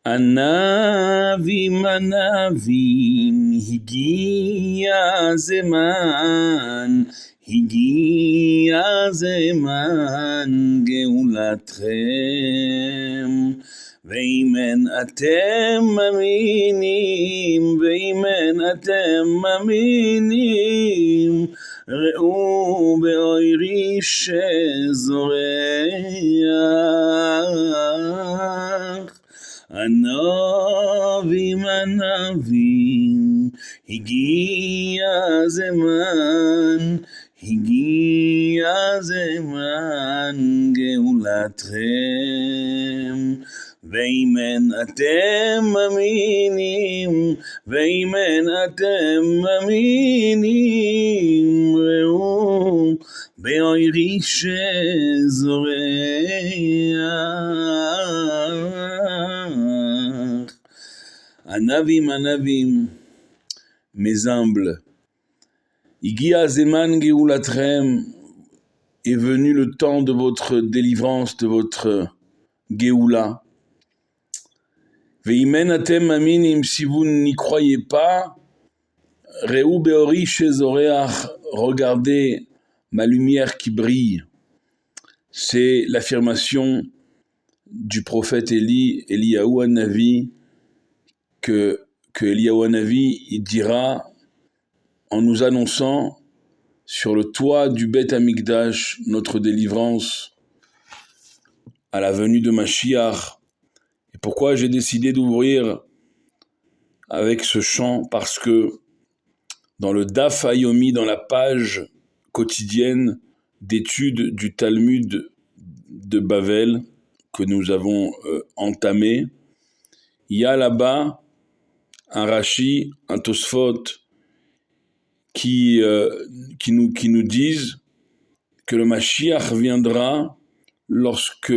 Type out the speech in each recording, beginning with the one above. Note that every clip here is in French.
ענבים ענבים, הגיע זמן גאולתכם. ואם אין אתם מאמינים, ראו באוירי שזורח. ענבים ענבים, הגיע זמן גאולתכם. ואם אין אתם מאמינים, ראו באוירי שזורח. ענבים, mes humbles, הגיע זמן גאולתכם, est venu le temps de votre délivrance, de votre Géoula. Veimen atem aminim, si vous n'y croyez pas, Reu beori shezoreach, regardez ma lumière qui brille. C'est l'affirmation du prophète Eliyahu Hanavi, que Eliyahu Hanavi il dira en nous annonçant sur le toit du Beth Amikdash notre délivrance à la venue de Mashiach. Et pourquoi j'ai décidé d'ouvrir avec ce chant? Parce que dans le Daf Hayomi, dans la page quotidienne d'études du Talmud de Bavel que nous avons entamé, il y a là-bas un Rashi, un Tosfot qui nous disent que le Mashiach viendra lorsque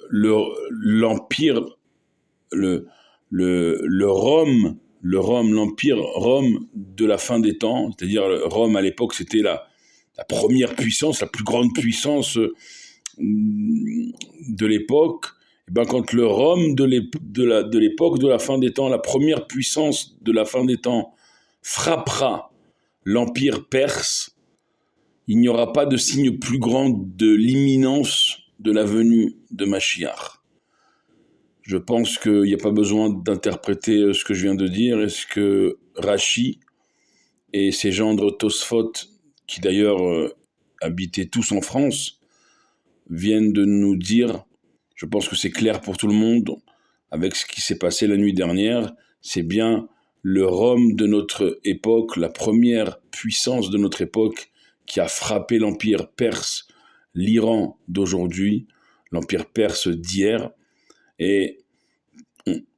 l'empire, l'empire Rome de la fin des temps, c'est-à-dire Rome à l'époque c'était la première puissance, la plus grande puissance de l'époque, et ben quand le Rome de l'époque de la fin des temps, la première puissance de la fin des temps frappera l'empire perse, il n'y aura pas de signe plus grand de l'imminence de la venue de Mashiach. Je pense qu'il n'y a pas besoin d'interpréter ce que je viens de dire, et ce que Rashi et ses gendres Tosfot, qui d'ailleurs habitaient tous en France, viennent de nous dire. Je pense que c'est clair pour tout le monde, avec ce qui s'est passé la nuit dernière, c'est bien le Rome de notre époque, la première puissance de notre époque qui a frappé l'empire perse, l'Iran d'aujourd'hui, l'empire perse d'hier, et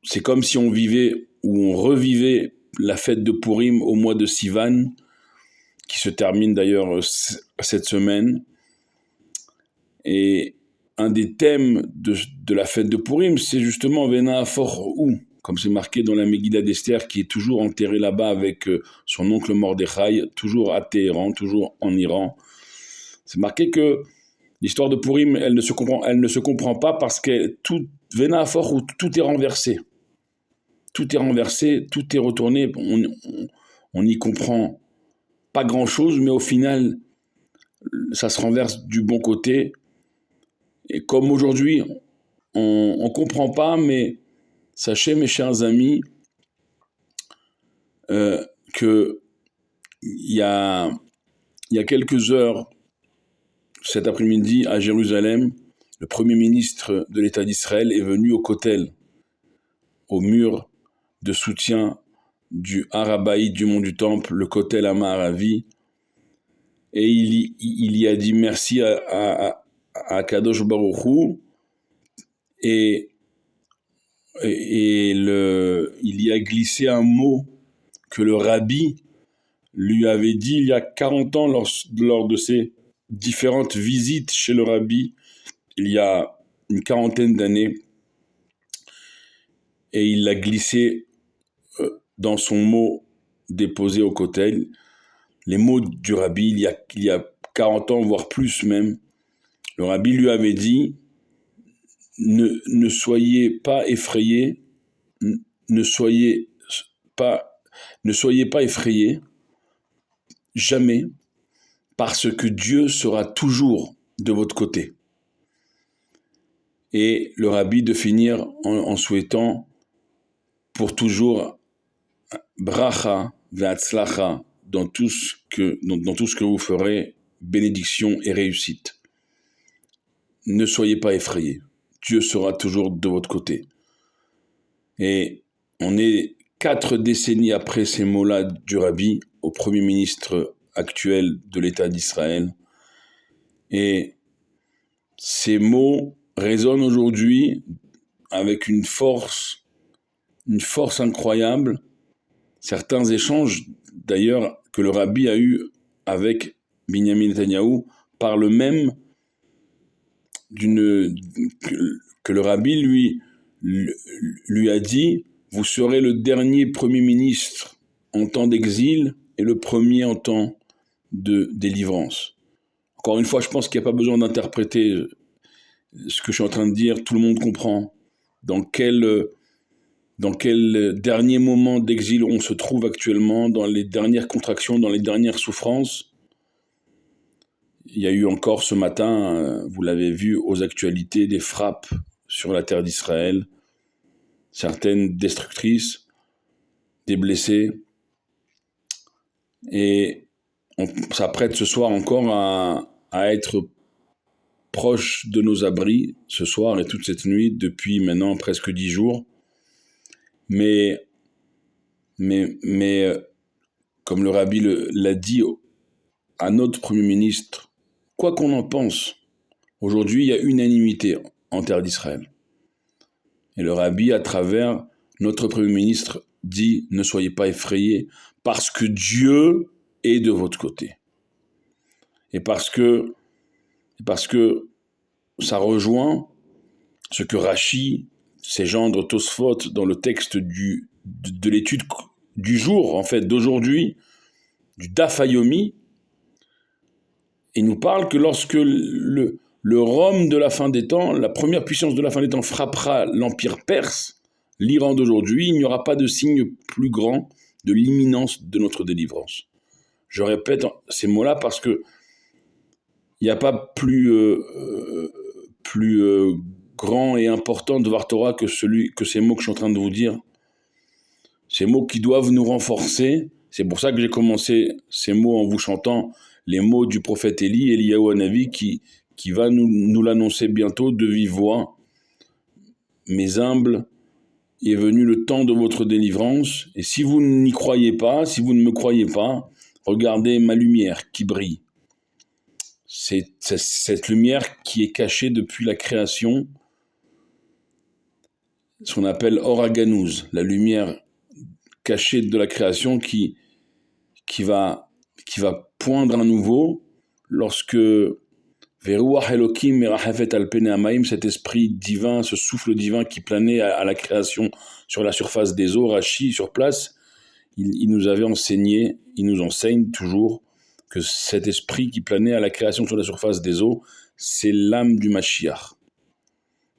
c'est comme si on vivait ou on revivait la fête de Purim au mois de Sivan, qui se termine d'ailleurs cette semaine. Et un des thèmes de la fête de Purim, c'est justement Vena Afor-Ou, comme c'est marqué dans la Megillah d'Esther, qui est toujours enterré là-bas avec son oncle Mordechai, toujours à Téhéran, toujours en Iran. C'est marqué que l'histoire de Purim, elle ne se comprend pas parce que Vena Afor-Ou, tout est renversé. Tout est renversé, tout est retourné, on n'y comprend pas grand-chose, mais au final, ça se renverse du bon côté. Et comme aujourd'hui, on ne comprend pas, mais sachez, mes chers amis, que il y a quelques heures, cet après-midi, à Jérusalem, le Premier ministre de l'État d'Israël est venu au Kotel, au mur de soutien du Har Habayit, du mont du Temple, le Kotel Amaravi, et il y a dit merci à Kadosh Baruch Hu, et il y a glissé un mot que le rabbi lui avait dit il y a 40 ans lors de ses différentes visites chez le rabbi, il y a une quarantaine d'années, et il l'a glissé dans son mot déposé au Kotel, les mots du rabbi il y a 40 ans, voire plus même. Le rabbi lui avait dit ne soyez pas effrayés ne soyez pas effrayés, jamais, parce que Dieu sera toujours de votre côté. Et le rabbi de finir en souhaitant pour toujours bracha ve'atzlacha dans tout ce que vous ferez, bénédiction et réussite. Ne soyez pas effrayés. Dieu sera toujours de votre côté. Et on est 4 décennies après ces mots-là du rabbi au premier ministre actuel de l'État d'Israël. Et ces mots résonnent aujourd'hui avec une force incroyable. Certains échanges, d'ailleurs, que le rabbi a eu avec Binyamin Netanyahou parlent même que le rabbi lui a dit « Vous serez le dernier premier ministre en temps d'exil et le premier en temps de délivrance. » Encore une fois, je pense qu'il n'y a pas besoin d'interpréter ce que je suis en train de dire, tout le monde comprend dans quel dernier moment d'exil on se trouve actuellement, dans les dernières contractions, dans les dernières souffrances. Il y a eu encore ce matin, vous l'avez vu aux actualités, des frappes sur la terre d'Israël, certaines destructrices, des blessés, et on s'apprête ce soir encore à être proche de nos abris, ce soir et toute cette nuit, depuis maintenant presque 10 jours. Mais comme le rabbi l'a dit à notre Premier ministre, quoi qu'on en pense, aujourd'hui il y a unanimité en terre d'Israël. Et le rabbi, à travers notre Premier ministre, dit « Ne soyez pas effrayés, parce que Dieu est de votre côté. » Et parce que ça rejoint ce que Rashi, ses gendres Tosfot, dans le texte de l'étude du jour, en fait, d'aujourd'hui, du Daf Yomi, il nous parle que lorsque le Rome de la fin des temps, la première puissance de la fin des temps frappera l'Empire perse, l'Iran d'aujourd'hui, il n'y aura pas de signe plus grand de l'imminence de notre délivrance. Je répète ces mots-là parce que il n'y a pas plus grand et important de Vartora que ces mots que je suis en train de vous dire. Ces mots qui doivent nous renforcer. C'est pour ça que j'ai commencé ces mots en vous chantant les mots du prophète Eliyahu Hanavi qui va nous l'annoncer bientôt de vive voix. Mes humbles, il est venu le temps de votre délivrance. Et si vous n'y croyez pas, si vous ne me croyez pas, regardez ma lumière qui brille. C'est cette lumière qui est cachée depuis la création, ce qu'on appelle Or HaGanuz, la lumière cachée de la création qui va poindre à nouveau lorsque Veruach Elokim merachefet al pene hamayim, cet esprit divin, ce souffle divin qui planait à la création sur la surface des eaux, Rashi sur place, il nous avait enseigné, il nous enseigne toujours que cet esprit qui planait à la création sur la surface des eaux, c'est l'âme du Mashiach.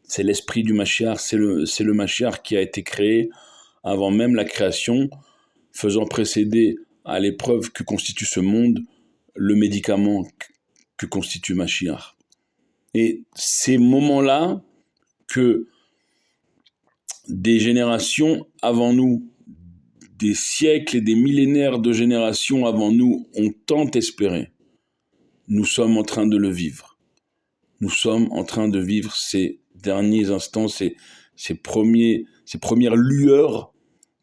C'est l'esprit du Mashiach, c'est le Mashiach qui a été créé avant même la création, faisant précéder à l'épreuve que constitue ce monde le médicament que constitue Mashiach. Et ces moments-là que des générations avant nous, des siècles et des millénaires de générations avant nous ont tant espéré, nous sommes en train de le vivre. Nous sommes en train de vivre ces derniers instants, ces premières lueurs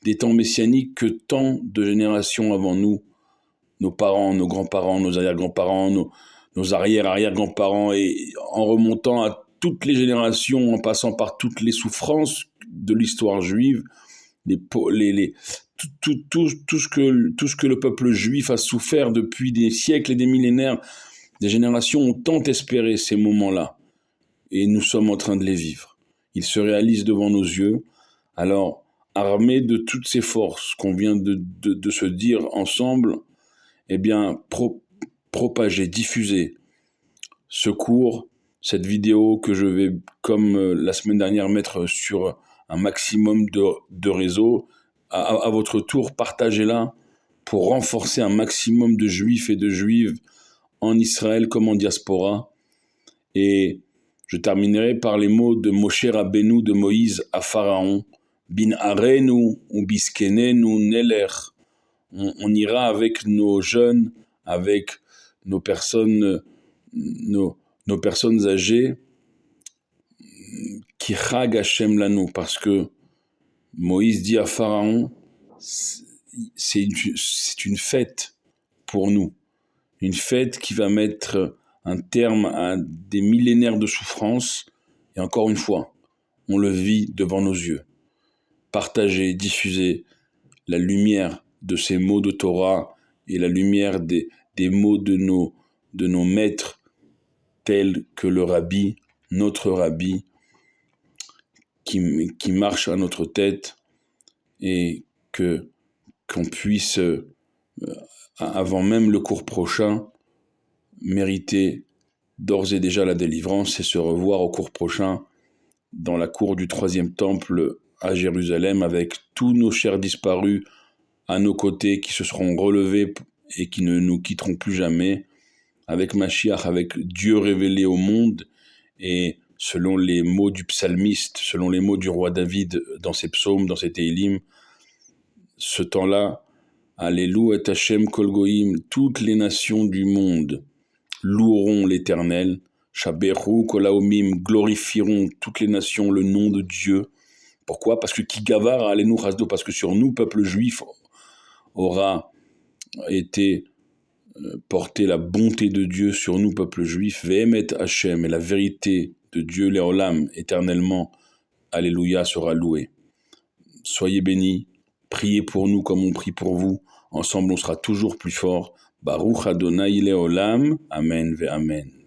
des temps messianiques que tant de générations avant nous, nos parents, nos grands-parents, nos arrière-grands-parents, nos arrière-arrière-grands-parents, et en remontant à toutes les générations, en passant par toutes les souffrances de l'histoire juive, tout ce que le peuple juif a souffert depuis des siècles et des millénaires, des générations ont tant espéré ces moments-là, et nous sommes en train de les vivre. Ils se réalisent devant nos yeux. Alors, armés de toutes ces forces qu'on vient de se dire ensemble, eh bien, propager, diffuser ce cours, cette vidéo que je vais, comme la semaine dernière, mettre sur un maximum de réseaux. À votre tour, partagez-la pour renforcer un maximum de juifs et de juives en Israël comme en diaspora. Et je terminerai par les mots de Moshe Rabbeinu, de Moïse à Pharaon. Bin arenu ou biskenenu neler. On ira avec nos jeunes, avec nos personnes, nos personnes âgées, qui chag Hashem lanu, parce que Moïse dit à Pharaon, c'est une fête pour nous, une fête qui va mettre un terme à des millénaires de souffrance, et encore une fois, on le vit devant nos yeux. Partagez, diffusez la lumière de ces mots de Torah et la lumière des mots de nos maîtres, tels que le Rabbi, notre Rabbi, qui marche à notre tête, et qu'on puisse, avant même le cours prochain, mériter d'ores et déjà la délivrance et se revoir au cours prochain dans la cour du 3e temple à Jérusalem, avec tous nos chers disparus à nos côtés qui se seront relevés et qui ne nous quitteront plus jamais, avec Mashiach, avec Dieu révélé au monde. Et selon les mots du psalmiste, selon les mots du roi David dans ses psaumes, dans ses Téhilim, ce temps-là, Alléluia et Hashem Kol Goïm, toutes les nations du monde loueront l'Éternel. Shaberu Kol Haomim, glorifieront toutes les nations le nom de Dieu. Pourquoi ? Parce que Kigavar Alenu Chasdo, parce que sur nous, peuple juif, aura été portée la bonté de Dieu sur nous, peuple juif. Vehemet Hashem, et la vérité de Dieu, Léolam, éternellement, Alléluia, sera louée. Soyez bénis. Priez pour nous comme on prie pour vous. Ensemble, on sera toujours plus fort. Baruch Adonai Leolam. Amen ve Amen.